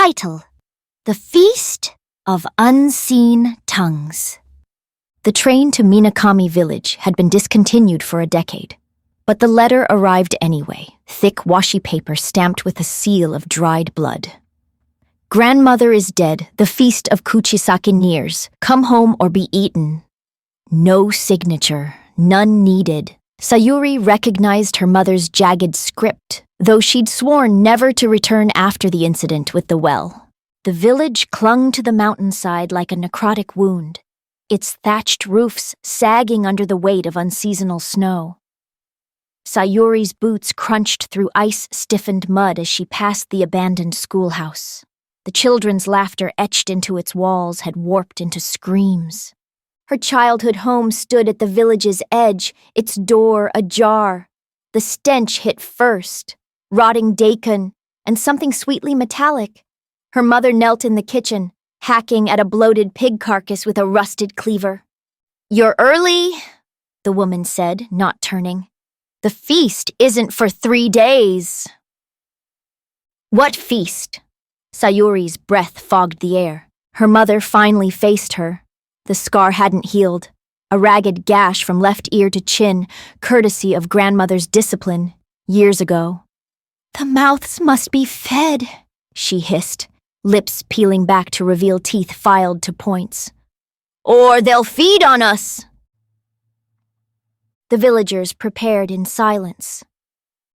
Title: The Feast of Unseen Tongues. The train to Minakami village had been discontinued for a decade, but the letter arrived anyway, thick washi paper stamped with a seal of dried blood. Grandmother is dead, the feast of Kuchisake nears. Come home or be eaten. No signature, none needed. Sayuri recognized her mother's jagged script, though she'd sworn never to return after the incident with the well. The village clung to the mountainside like a necrotic wound, its thatched roofs sagging under the weight of unseasonal snow. Sayuri's boots crunched through ice-stiffened mud as she passed the abandoned schoolhouse. The children's laughter etched into its walls had warped into screams. Her childhood home stood at the village's edge, its door ajar. The stench hit first, rotting daikon, and something sweetly metallic. Her mother knelt in the kitchen, hacking at a bloated pig carcass with a rusted cleaver. "You're early," the woman said, not turning. "The feast isn't for 3 days." "What feast?" Sayuri's breath fogged the air. Her mother finally faced her. The scar hadn't healed, a ragged gash from left ear to chin, courtesy of grandmother's discipline, years ago. "The mouths must be fed," she hissed, lips peeling back to reveal teeth filed to points. "Or they'll feed on us!" The villagers prepared in silence.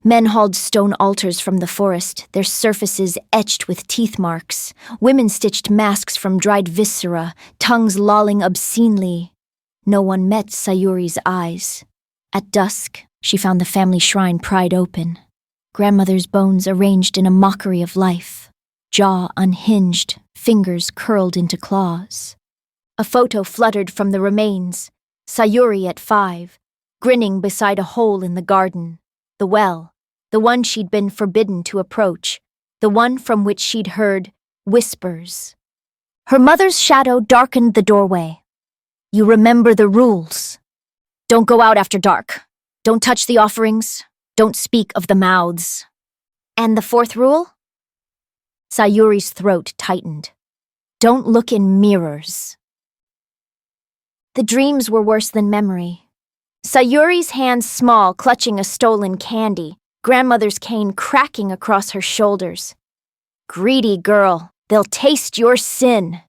Men hauled stone altars from the forest, their surfaces etched with teeth marks. Women stitched masks from dried viscera, tongues lolling obscenely. No one met Sayuri's eyes. At dusk, she found the family shrine pried open. Grandmother's bones arranged in a mockery of life. Jaw unhinged, fingers curled into claws. A photo fluttered from the remains. Sayuri at 5, grinning beside a hole in the garden. The well. The one she'd been forbidden to approach, the one from which she'd heard whispers. Her mother's shadow darkened the doorway. "You remember the rules. Don't go out after dark. Don't touch the offerings. Don't speak of the mouths." "And the 4th rule?" Sayuri's throat tightened. "Don't look in mirrors." The dreams were worse than memory. Sayuri's hands small, clutching a stolen candy. Grandmother's cane cracking across her shoulders. "Greedy girl, they'll taste your sin."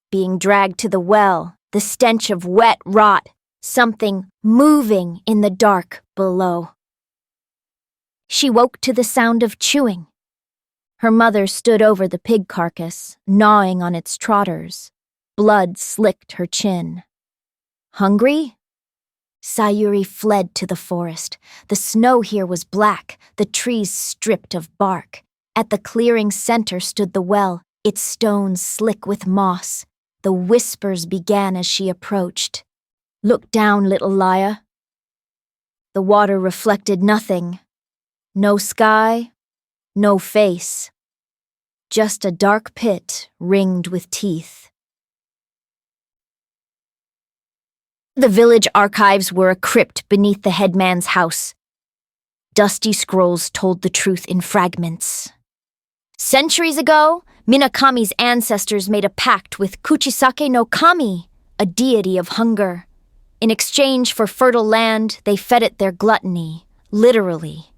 Being dragged to the well, the stench of wet rot, something moving in the dark below. She woke to the sound of chewing. Her mother stood over the pig carcass, gnawing on its trotters. Blood slicked her chin. "Hungry?" Sayuri fled to the forest. The snow here was black, the trees stripped of bark. At the clearing's center stood the well, its stones slick with moss. The whispers began as she approached. "Look down, little Laya." The water reflected nothing. No sky, no face. Just a dark pit ringed with teeth. The village archives were a crypt beneath the headman's house. Dusty scrolls told the truth in fragments. Centuries ago, Minakami's ancestors made a pact with Kuchisake no Kami, a deity of hunger. In exchange for fertile land, they fed it their gluttony, literally.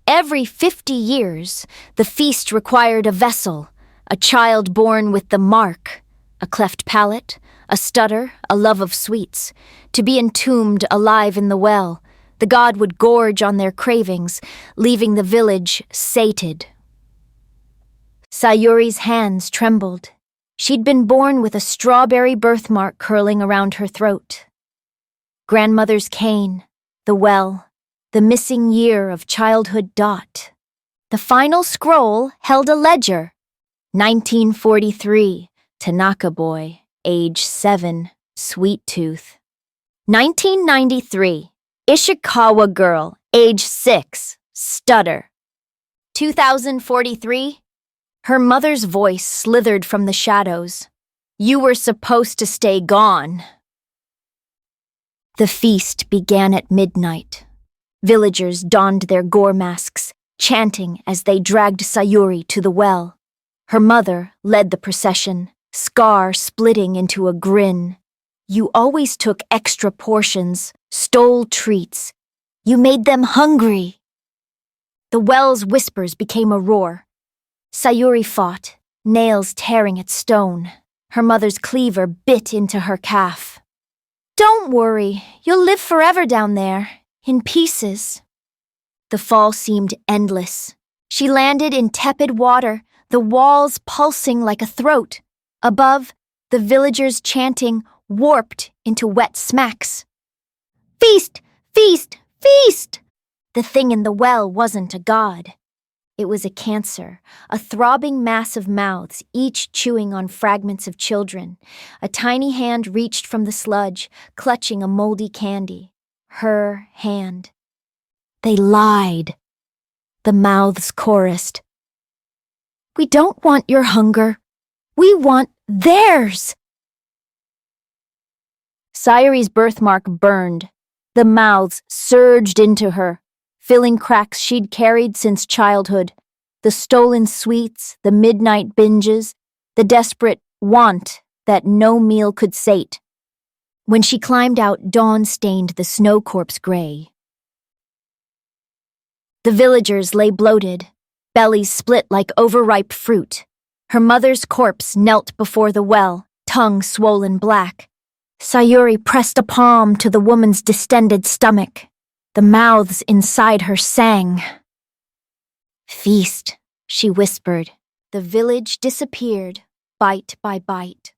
Every 50 years, the feast required a vessel, a child born with the mark, a cleft palate, a stutter, a love of sweets. To be entombed alive in the well, the god would gorge on their cravings, leaving the village sated. Sayuri's hands trembled. She'd been born with a strawberry birthmark curling around her throat. Grandmother's cane, the well, the missing year of childhood dot. The final scroll held a ledger. 1943, Tanaka boy. Age 7, sweet tooth. 1993, Ishikawa girl, age 6, stutter. 2043, her mother's voice slithered from the shadows. "You were supposed to stay gone." The feast began at midnight. Villagers donned their gore masks, chanting as they dragged Sayuri to the well. Her mother led the procession, scar splitting into a grin. You always took extra portions, stole treats. You made them hungry. The well's whispers became a roar. Sayuri fought, nails tearing at stone. Her mother's cleaver bit into her calf. Don't worry, you'll live forever down there, in pieces. The fall seemed endless. She landed in tepid water, the walls pulsing like a throat. Above, the villagers chanting warped into wet smacks. Feast! Feast! Feast! The thing in the well wasn't a god. It was a cancer, a throbbing mass of mouths, each chewing on fragments of children. A tiny hand reached from the sludge, clutching a moldy candy. Her hand. They lied. The mouths chorused. We don't want your hunger. We want theirs. Sayuri's birthmark burned. The mouths surged into her, filling cracks she'd carried since childhood. The stolen sweets, the midnight binges, the desperate want that no meal could sate. When she climbed out, dawn stained the snow corpse gray. The villagers lay bloated, bellies split like overripe fruit. Her mother's corpse knelt before the well, tongue swollen black. Sayuri pressed a palm to the woman's distended stomach. The mouths inside her sang. Feast, she whispered. The village disappeared, bite by bite.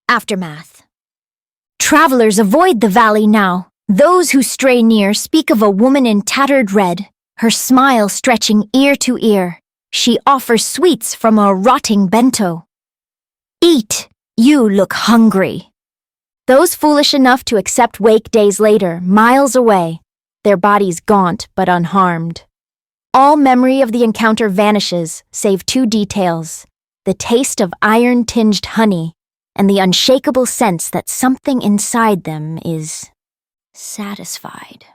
Aftermath. Travelers avoid the valley now. Those who stray near speak of a woman in tattered red, her smile stretching ear to ear. She offers sweets from a rotting bento. Eat, you look hungry. Those foolish enough to accept wake days later, miles away, their bodies gaunt but unharmed. All memory of the encounter vanishes, save two details: the taste of iron-tinged honey and the unshakable sense that something inside them is satisfied.